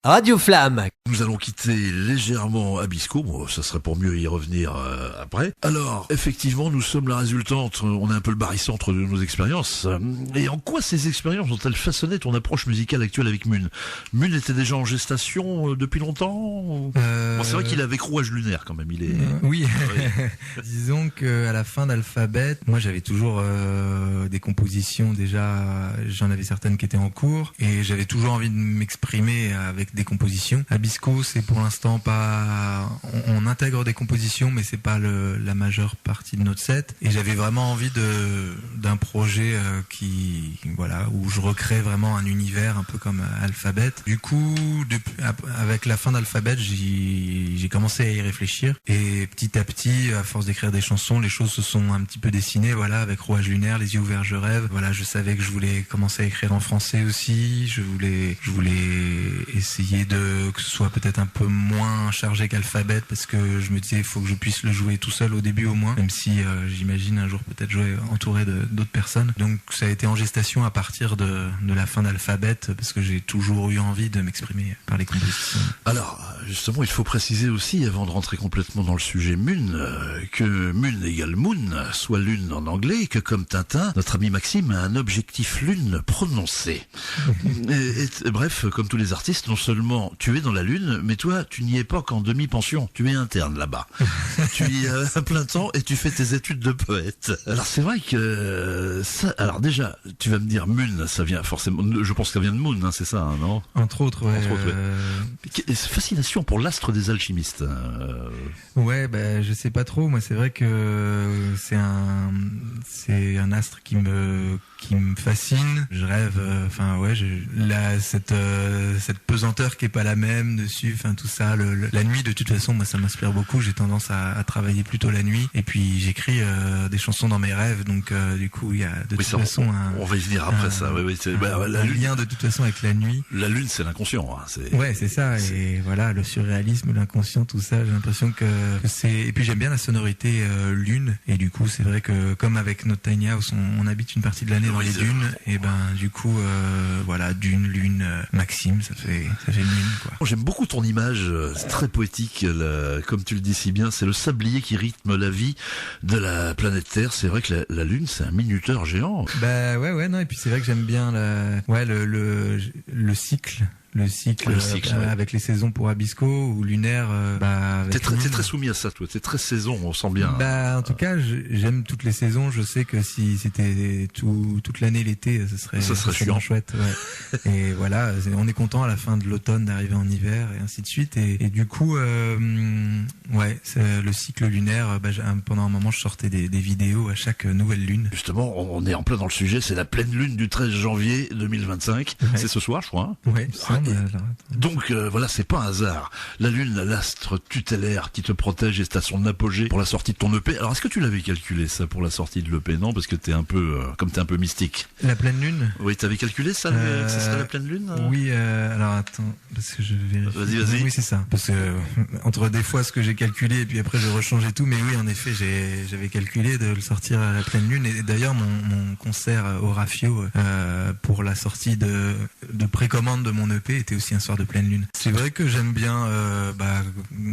Radio Flamme. Nous allons quitter légèrement Abisko, bon, ça serait pour mieux y revenir après. Alors, effectivement, nous sommes la résultante, on est un peu le barycentre de nos expériences. Et en quoi ces expériences ont-elles façonné ton approche musicale actuelle avec Mun? Mun était déjà en gestation depuis longtemps Bon, c'est vrai qu'il est avec Rouage Lunaire quand même, il est... Oui, disons qu'à la fin d'Alphabet, moi j'avais toujours des compositions déjà, j'en avais certaines qui étaient en cours, et j'avais toujours envie de m'exprimer avec des compositions. Abisko, c'est pour l'instant pas... On intègre des compositions, mais c'est pas la majeure partie de notre set. Et j'avais vraiment envie d'un projet où je recrée vraiment un univers un peu comme Alphabet. Du coup, avec la fin d'Alphabet, j'ai commencé à y réfléchir. Et petit à petit, à force d'écrire des chansons, les choses se sont un petit peu dessinées. Voilà, avec Rouage Lunaire, Les yeux ouverts, je rêve. Voilà, je savais que je voulais commencer à écrire en français aussi. Je voulais essayer que ce soit peut-être un peu moins chargé qu'Alphabet, parce que je me disais il faut que je puisse le jouer tout seul au début au moins, même si j'imagine un jour peut-être jouer entouré d'autres personnes. Donc ça a été en gestation à partir de la fin d'Alphabet, parce que j'ai toujours eu envie de m'exprimer par les compositions. Alors justement, il faut préciser aussi, avant de rentrer complètement dans le sujet Mun, que Mun égale Moon, soit lune en anglais, et que comme Tintin, notre ami Maxime a un objectif lune prononcé. Bref, comme tous les artistes, non seulement tu es dans la lune, mais toi, tu n'y es pas qu'en demi-pension. Tu es interne là-bas. Tu y es à plein temps et tu fais tes études de poète. Alors c'est vrai que ça. Alors déjà, tu vas me dire Mun, ça vient forcément. Je pense que ça vient de Moon, hein, c'est ça, hein, non? Entre autres, ouais. Fascination pour l'astre des alchimistes. Ouais, je sais pas trop. Moi, c'est vrai que c'est un astre qui me fascine. Je rêve. Cette pesanteur qui est pas la même dessus. Enfin, tout ça. La nuit, de toute façon, moi, ça m'inspire beaucoup. J'ai tendance à travailler plutôt la nuit. Et puis, j'écris des chansons dans mes rêves. Donc, du coup, il y a de toute façon on va y venir après ça. Oui, un lien de toute façon avec la nuit. La lune, c'est l'inconscient. Hein, c'est ça. Et voilà, le surréalisme, l'inconscient, tout ça. J'ai l'impression que c'est. Et puis, j'aime bien la sonorité lune. Et du coup, c'est vrai que comme avec notre Tiny House, on habite une partie de l'année dans les dunes. Et du coup, dune, lune, Maxime, ça fait lune, quoi. J'aime beaucoup ton image, c'est très poétique, comme tu le dis si bien, c'est le sablier qui rythme la vie de la planète Terre. C'est vrai que la Lune, c'est un minuteur géant. Non, et puis c'est vrai que j'aime bien le cycle. Le cycle avec les saisons pour Abisko ou lunaire. T'es très soumis à ça, toi. T'es très saison, on sent bien. En tout cas, j'aime toutes les saisons. Je sais que si c'était toute l'année l'été, ça serait chiant, chouette. Ouais. Et voilà, on est content à la fin de l'automne d'arriver en hiver et ainsi de suite. Et du coup, c'est le cycle lunaire. Pendant un moment, je sortais des vidéos à chaque nouvelle lune. Justement, on est en plein dans le sujet. C'est la pleine lune du 13 janvier 2025. Ouais. C'est ce soir, je crois. Hein. Ouais. Donc c'est pas un hasard. La lune, l'astre tutélaire qui te protège, est à son apogée pour la sortie de ton EP. Alors est-ce que tu l'avais calculé ça pour la sortie de l'EP? Non, parce que t'es un peu mystique. La pleine lune? Oui, t'avais calculé ça, que ce serait la pleine lune? Oui, alors attends, parce que je vérifie. Vas-y. Oui, c'est ça. Parce que entre des fois ce que j'ai calculé et puis après je rechangeais tout, mais oui, en effet, j'avais calculé de le sortir à la pleine lune. Et d'ailleurs, mon concert au Rafio pour la sortie de précommande de mon EP était aussi un soir de pleine lune. C'est vrai que j'aime bien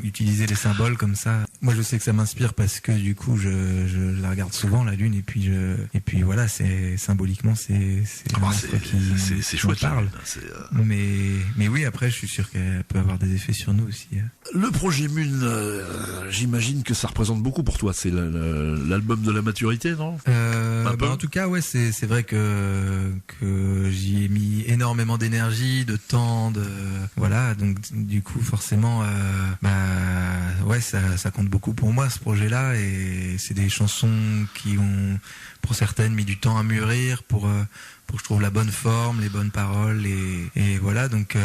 utiliser les symboles comme ça. Moi, je sais que ça m'inspire parce que du coup, je la regarde souvent la lune et puis voilà, c'est symboliquement c'est chouette. Parle. Mais oui, après, je suis sûr qu'elle peut avoir des effets sur nous aussi. Le projet Mun, j'imagine que ça représente beaucoup pour toi. C'est l'album de la maturité, non? En tout cas, ouais, c'est vrai que j'y ai mis énormément d'énergie, de temps, voilà, donc du coup forcément ça compte beaucoup pour moi, ce projet-là, et c'est des chansons qui ont pour certaines mis du temps à mûrir pour que je trouve la bonne forme, les bonnes paroles, et voilà, donc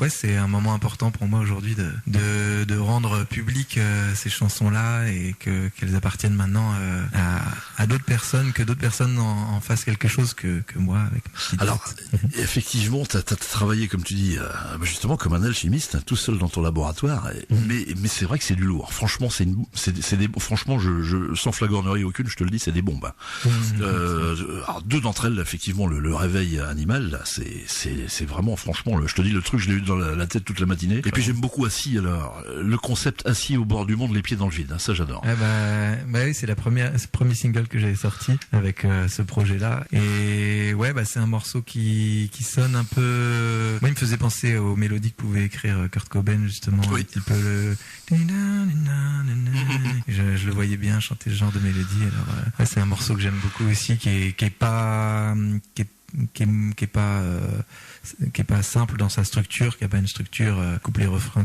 c'est un moment important pour moi aujourd'hui de rendre public ces chansons-là, et qu'elles appartiennent maintenant à d'autres personnes, que d'autres personnes en fassent quelque chose que moi avec ma petite. Alors effectivement, t'as travaillé, comme tu dis, justement comme un alchimiste, tout seul dans ton laboratoire, mais c'est vrai que c'est du lourd. Franchement, franchement, je sans flagornerie aucune, je te le dis, c'est des bombes. Alors, deux d'entre elles, effectivement, effectivement le réveil animal, là, c'est vraiment, franchement, je te dis, le truc, je l'ai eu dans la tête toute la matinée. Et puis j'aime beaucoup assis, alors, le concept assis au bord du monde, les pieds dans le vide, hein, ça j'adore. Ah bah oui, c'est le premier single que j'avais sorti avec ce projet-là. Et ouais, bah c'est un morceau qui sonne un peu. Moi, il me faisait penser aux mélodies que pouvait écrire Kurt Cobain, justement, oui. un petit peu le. Je le voyais bien chanter ce genre de mélodie. Alors, ouais, c'est un morceau que j'aime beaucoup aussi, qui est pas simple dans sa structure, qui a pas une structure couplet-refrain,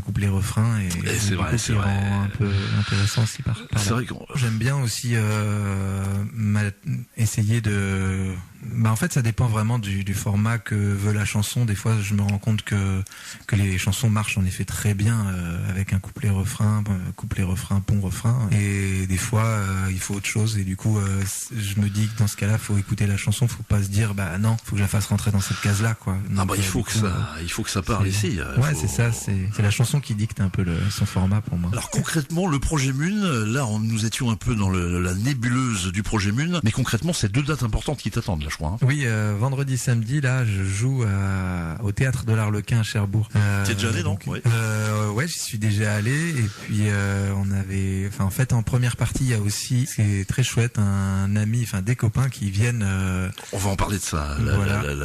et c'est vrai, c'est vrai. Rend un peu intéressant aussi par c'est là. vrai J'aime bien aussi essayer de. Bah en fait, ça dépend vraiment du format que veut la chanson. Des fois, je me rends compte que les chansons marchent en effet très bien avec un couplet-refrain, pont-refrain. Et des fois, il faut autre chose. Et du coup, je me dis que dans ce cas-là, faut écouter la chanson. Faut pas se dire, bah non, faut que je la fasse rentrer dans cette case-là, quoi. Donc, il faut que ça parle ici. Ouais, c'est ça. C'est la chanson qui dicte un peu son format pour moi. Alors concrètement, le projet Mune, là, nous étions un peu dans la nébuleuse du projet Mune, mais concrètement, c'est 2 dates importantes qui t'attendent, là, je crois. Hein. Oui, vendredi, samedi, là, je joue au théâtre de l'Arlequin à Cherbourg. T'es déjà allé, non? Ouais, j'y suis déjà allé. Et puis en fait, en première partie, il y a aussi, c'est très chouette, un ami, des copains qui viennent. On va en parler de ça.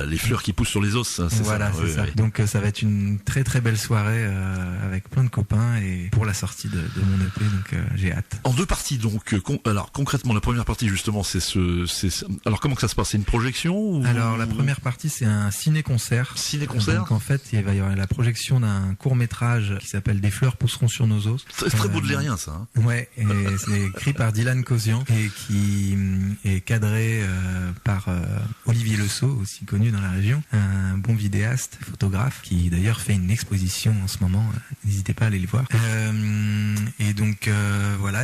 Les fleurs qui poussent sur les os, c'est voilà, ça. c'est ça. Donc ça va être une très très belle soirée avec plein de copains et pour la sortie de mon EP, donc j'ai hâte. En 2 parties, donc. Alors concrètement, la première partie justement, alors comment que ça se passe? C'est une projection ou... Alors la première partie, c'est un ciné-concert. Ciné-concert. Donc en fait, il va y avoir la projection d'un court-métrage qui s'appelle Des fleurs pousseront sur nos os. C'est très baudelairien, ça. Hein. Ouais, et c'est écrit par Dylan Kosian et qui est cadré par Olivier Le Sceau, aussi connu dans la région, un bon vidéaste, photographe, qui d'ailleurs fait une exposition en ce moment. N'hésitez pas à aller le voir. Et donc voilà,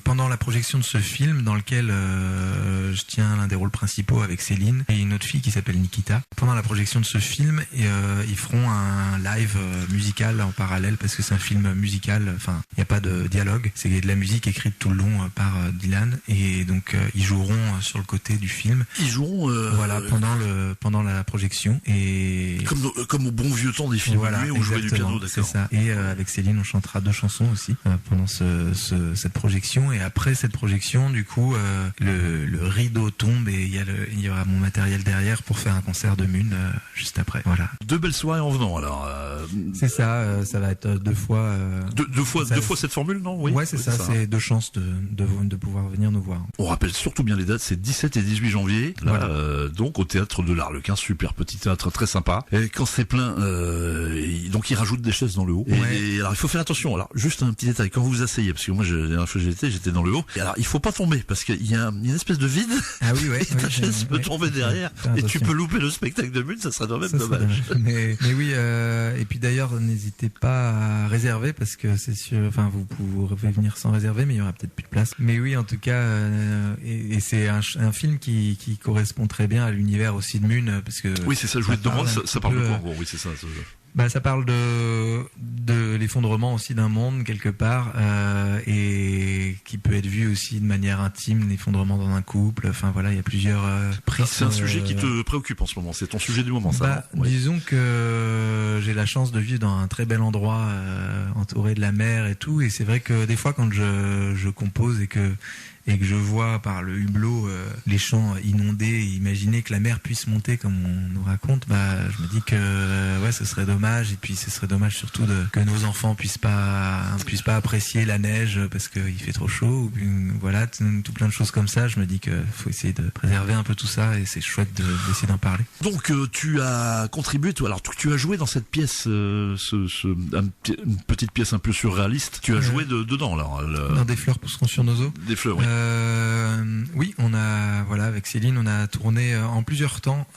pendant la projection de ce film, dans lequel je tiens l'un des rôles principaux avec Céline et une autre fille qui s'appelle Nikita, pendant la projection de ce film, ils feront un live musical en parallèle parce que c'est un film musical. Enfin, il n'y a pas de dialogue, c'est de la musique écrite tout le long par Dylan, et donc ils joueront sur le côté du film. Ils joueront voilà, pendant la projection, et comme au bon vieux temps des films muets où on jouait du piano, d'accord. C'est ça. Et avec Céline, on chantera 2 chansons aussi pendant cette projection. Et après cette projection, du coup, le rideau tombe et il y aura mon matériel derrière pour faire un concert de Mune juste après. Voilà. 2 belles soirées en venant, alors. C'est ça. Ça va être 2 fois. 2 fois cette formule, non? Oui. Ouais, c'est ça. C'est 2 chances de pouvoir venir nous voir. On rappelle surtout bien les dates. C'est 17 et 18 janvier. Là, voilà. Donc au théâtre de l'Arlequin, super petit théâtre, très sympa. Et quand c'est plein, donc ils rajoutent des chaises dans le haut. Ouais. Et alors il faut faire attention. Alors juste un petit détail, quand vous vous asseyez, parce que moi la dernière fois que j'étais dans le haut. Et alors il faut pas tomber parce qu'il y a une espèce de vide. Ah oui, ouais. Et ta chaise peut tomber derrière et tu peux louper le spectacle de Mune, ça serait quand même dommage. Mais oui, et puis d'ailleurs n'hésitez pas à réserver parce que c'est sûr. Enfin, vous pouvez venir sans réserver, mais il y aura peut-être plus de place. Mais oui, en tout cas, et c'est un film qui correspond très bien à l'univers aussi de Mune, parce que oui, c'est ça. Je voulais te demander, ça parle de quoi en gros? Oui, c'est ça. Ça parle de l'effondrement aussi d'un monde quelque part, et qui peut être vu aussi de manière intime, l'effondrement dans un couple. Enfin voilà, il y a plusieurs prises. C'est un sujet qui te préoccupe en ce moment. C'est ton sujet du moment, ça. Oui. Disons que j'ai la chance de vivre dans un très bel endroit, entouré de la mer et tout. Et c'est vrai que des fois, quand je compose et que je vois par le hublot les champs inondés, et imaginer que la mer puisse monter comme on nous raconte, je me dis que ce serait dommage, et puis ce serait dommage surtout que nos enfants puissent pas apprécier la neige parce qu'il fait trop chaud, ou voilà, tout plein de choses comme ça. Je me dis que faut essayer de préserver un peu tout ça, et c'est chouette d'essayer d'en parler. Donc tu as contribué, alors tu as joué dans cette pièce, une petite pièce un peu surréaliste. Tu as joué dedans alors. Dans Des fleurs pousseront sur nos os. Des fleurs, oui. Oui, on a, avec Céline, on a tourné en plusieurs temps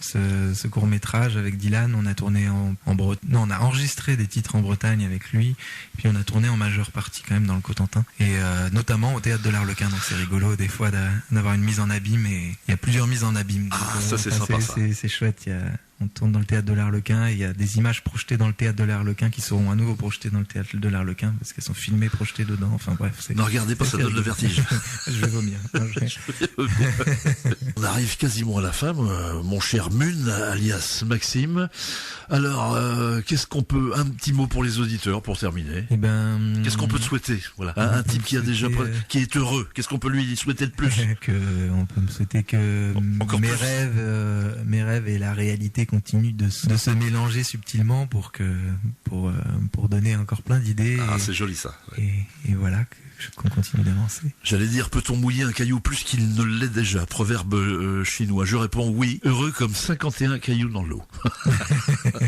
ce court-métrage avec Dylan. On a tourné en Bretagne. Non, on a enregistré des titres en Bretagne avec lui. Puis on a tourné en majeure partie quand même dans le Cotentin. Et notamment au théâtre de l'Arlequin. Donc c'est rigolo des fois d'avoir une mise en abîme. Et il y a plusieurs mises en abîme. Ça c'est sympa, ça. C'est chouette. On tourne dans le théâtre de l'Arlequin et il y a des images projetées dans le théâtre de l'Arlequin qui seront à nouveau projetées dans le théâtre de l'Arlequin parce qu'elles sont filmées, projetées dedans. Enfin bref. Ne regardez pas, ça donne le vertige. Je vais vomir. On arrive quasiment à la fin, mon cher Mun, alias Maxime. Alors, qu'est-ce qu'on peut, un petit mot pour les auditeurs pour terminer. Eh ben, qu'est-ce qu'on peut te souhaiter? Voilà, un type qui a déjà, qui est heureux. Qu'est-ce qu'on peut lui souhaiter de plus? On peut me souhaiter que mes rêves et la réalité continuent de se mélanger subtilement pour donner encore plein d'idées. Ah, c'est joli ça. Ouais. Et voilà, qu'on continue d'avancer. J'allais dire, peut-on mouiller un caillou plus qu'il ne l'est déjà? Proverbe chinois. Je réponds oui, heureux comme 51 cailloux dans l'eau.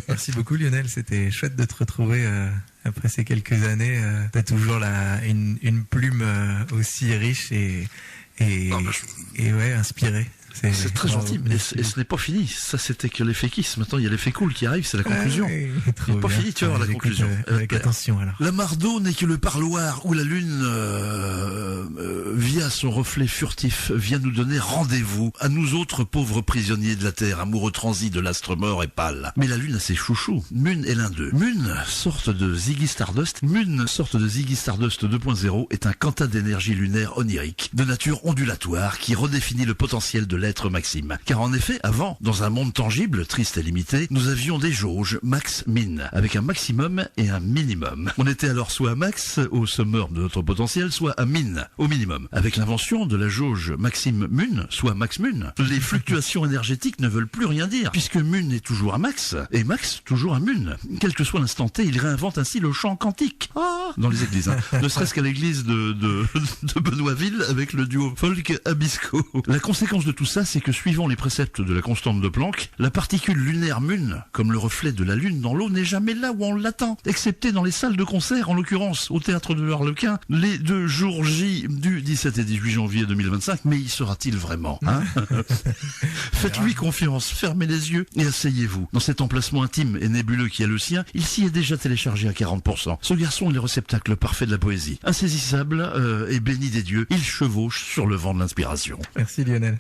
Merci beaucoup Lionel, c'était chouette de te retrouver après ces quelques années. T'as toujours une plume aussi riche et ouais, inspirée. C'est très gentil, mais ce n'est pas fini. Ça, c'était que l'effet kiss. Maintenant, il y a l'effet cool qui arrive, c'est la conclusion. Il n'est pas fini, tu vois, la conclusion. Avec attention, alors. La Mardeau n'est que le parloir où la lune, via son reflet furtif, vient nous donner rendez-vous à nous autres pauvres prisonniers de la Terre, amoureux transis de l'astre mort et pâle. Mais la lune a ses chouchous. Mun est l'un d'eux. Mun, sorte de Ziggy Stardust 2.0, est un quantin d'énergie lunaire onirique, de nature ondulatoire, qui redéfinit le potentiel de l'être Maxime. Car en effet, avant, dans un monde tangible, triste et limité, nous avions des jauges max-min, avec un maximum et un minimum. On était alors soit à max, au summum de notre potentiel, soit à min, au minimum. Avec l'invention de la jauge maxime-mun, soit max-mun, les fluctuations énergétiques ne veulent plus rien dire, puisque mun est toujours à max, et max toujours à mun. Quel que soit l'instant T, il réinvente ainsi le chant quantique. Dans les églises, hein. Ne serait-ce qu'à l'église de Benoîtville, avec le duo folk Abisco. La conséquence de tout ça, c'est que suivant les préceptes de la constante de Planck, la particule lunaire mun, comme le reflet de la lune dans l'eau, n'est jamais là où on l'attend, excepté dans les salles de concert, en l'occurrence au théâtre de l'Arlequin, les 2 jours J du 17 et 18 janvier 2025. Mais y sera-t-il vraiment, hein? Faites-lui confiance, fermez les yeux et asseyez-vous. Dans cet emplacement intime et nébuleux qui est le sien, il s'y est déjà téléchargé à 40%. Ce garçon est le réceptacle parfait de la poésie. Insaisissable et béni des dieux, il chevauche sur le vent de l'inspiration. Merci Lionel.